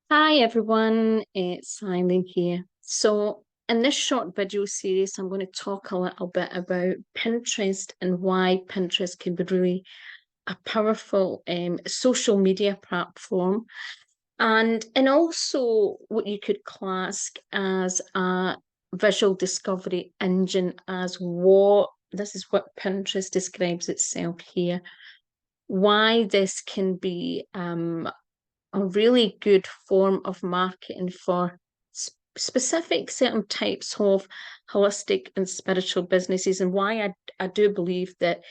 Hi everyone, it's Eileen here. So, in this short video series, I'm going to talk a little bit about Pinterest and why Pinterest can be really a powerful social media platform, and also what you could class as a visual discovery engine, as what this is what Pinterest describes itself here. Why this can be a really good form of marketing for specific certain types of holistic and spiritual businesses, and why I do believe that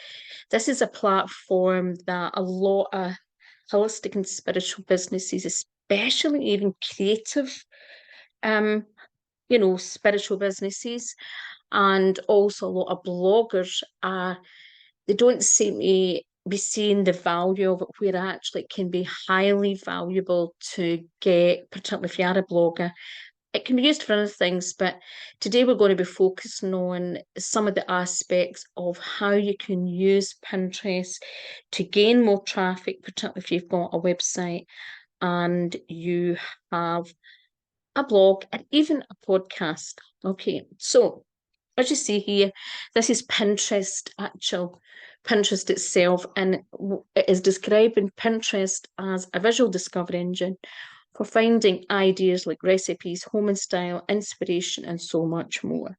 this is a platform that a lot of holistic and spiritual businesses, especially even creative um spiritual businesses, and also a lot of bloggers, they don't seem to be seeing the value of it, where actually it can be highly valuable to get, particularly if you are a blogger. It can be used for other things, but today we're going to be focusing on some of the aspects of how you can use Pinterest to gain more traffic, particularly if you've got a website and you have a blog and even a podcast. Okay, so as you see here, this is Pinterest itself, and it is describing Pinterest as a visual discovery engine for finding ideas like recipes, home and style, inspiration, and so much more.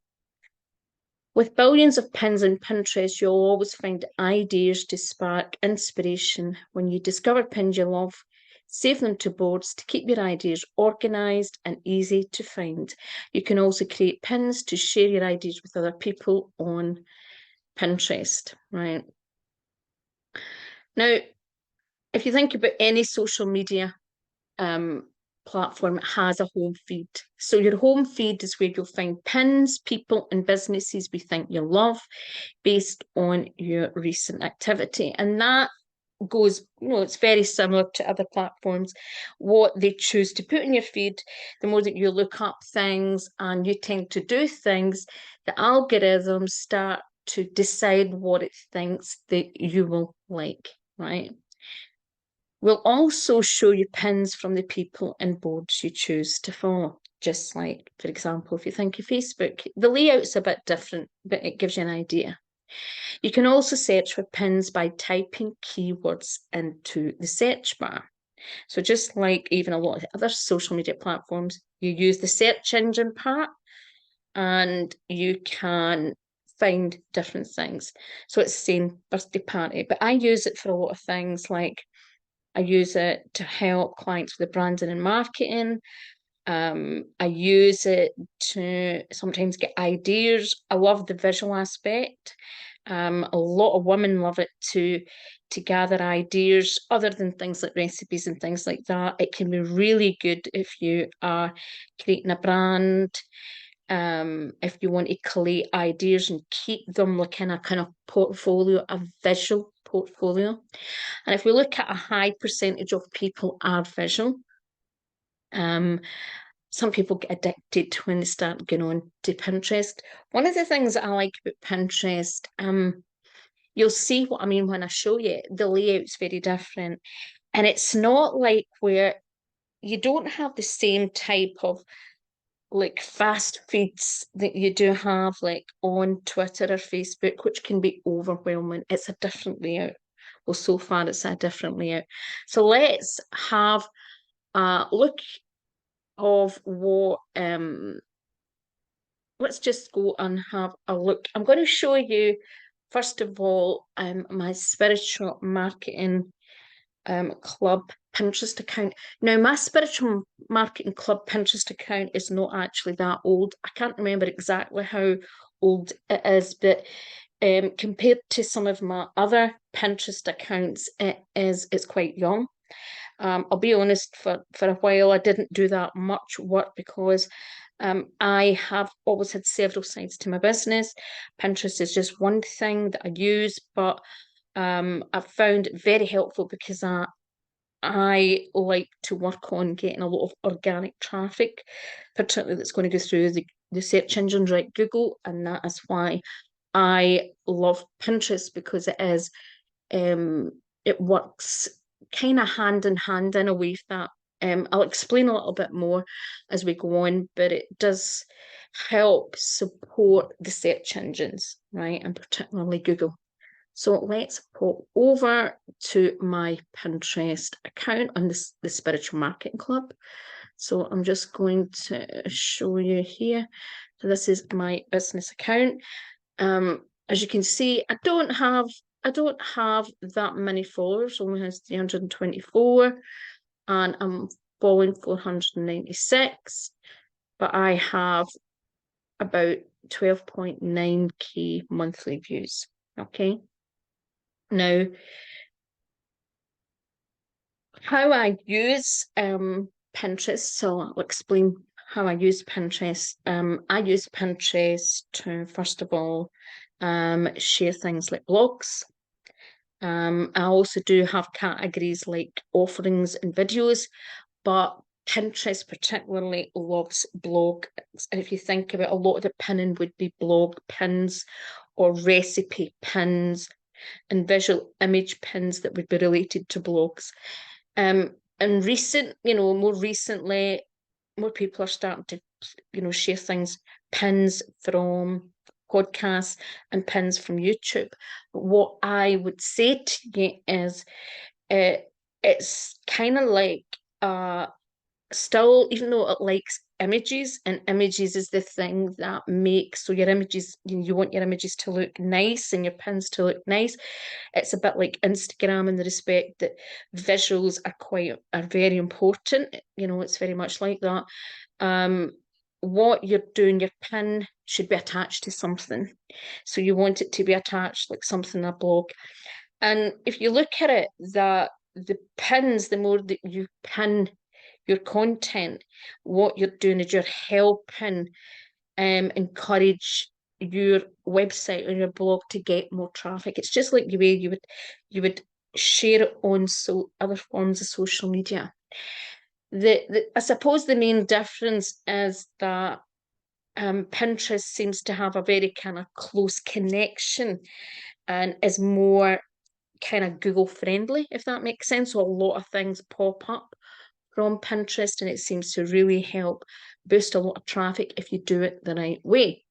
With billions of pins in Pinterest, you'll always find ideas to spark inspiration. When you discover pins you love, save them to boards to keep your ideas organized and easy to find. You can also create pins to share your ideas with other people on Pinterest, right? Now, if you think about any social media um, platform, it has a home feed. So your home feed is where you'll find pins, people, and businesses we think you love based on your recent activity. And that goes, it's very similar to other platforms. What they choose to put in your feed, the more that you look up things and you tend to do things, the algorithms start to decide what it thinks that you will like, right? We'll also show you pins from the people and boards you choose to follow. Just like, for example, if you think of Facebook, the layout's a bit different, but it gives you an idea. You can also search for pins by typing keywords into the search bar. So just like even a lot of other social media platforms, you use the search engine part and you can find different things. So it's the same birthday party, but I use it for a lot of things. Like I use it to help clients with the branding and marketing. I use it to sometimes get ideas. I love the visual aspect. A lot of women love it to gather ideas other than things like recipes and things like that. It can be really good if you are creating a brand, if you want to collate ideas and keep them like in a kind of portfolio, a visual portfolio. And if we look at a high percentage of people are visual, um, some people get addicted when they start going on to Pinterest. One of the things that I like about Pinterest, you'll see what I mean when I show you. The layout's very different. And it's not like where you don't have the same type of like fast feeds that you do have like on Twitter or Facebook, which can be overwhelming. It's a different layout. Well, so far it's a different layout. So let's have a look of what let's just go and have a look. I'm going to show you first of all my spiritual marketing club Pinterest account. Now, my spiritual marketing club Pinterest account is not actually that old. I can't remember exactly how old it is, but compared to some of my other Pinterest accounts, it's quite young. I'll be honest, for a while, I didn't do that much work because I have always had several sides to my business. Pinterest is just one thing that I use, but I've found it very helpful because I like to work on getting a lot of organic traffic, particularly that's going to go through the search engines like Google, and that is why I love Pinterest, because it works kind of hand in hand in a way with that I'll explain a little bit more as we go on, but it does help support the search engines, right? And particularly Google. So let's pop over to my Pinterest account on the Spiritual Marketing Club. So I'm just going to show you here. So this is my business account. As you can see, I don't have that many followers, only has 324, and I'm following 496, but I have about 12.9k monthly views. Okay. Now, how I use Pinterest, so I'll explain how I use Pinterest. I use Pinterest to, first of all, share things like blogs. I also do have categories like offerings and videos, but Pinterest particularly loves blog. And if you think about, a lot of the pinning would be blog pins or recipe pins and visual image pins that would be related to blogs. And more recently, more people are starting to, share things, pins from podcasts and pins from YouTube. But what I would say to you is, it's kind of like still, even though it likes images, and images is the thing that makes, so your images, you want your images to look nice and your pins to look nice. It's a bit like Instagram in the respect that visuals are very important. It's very much like that. What you're doing, your pin should be attached to something. So you want it to be attached like something, a blog. And if you look at it, that the pins, the more that you pin your content, what you're doing is you're helping encourage your website or your blog to get more traffic. It's just like the way you would share it on other forms of social media. I suppose the main difference is that Pinterest seems to have a very kind of close connection and is more kind of Google friendly, if that makes sense. So a lot of things pop up from Pinterest, and it seems to really help boost a lot of traffic if you do it the right way.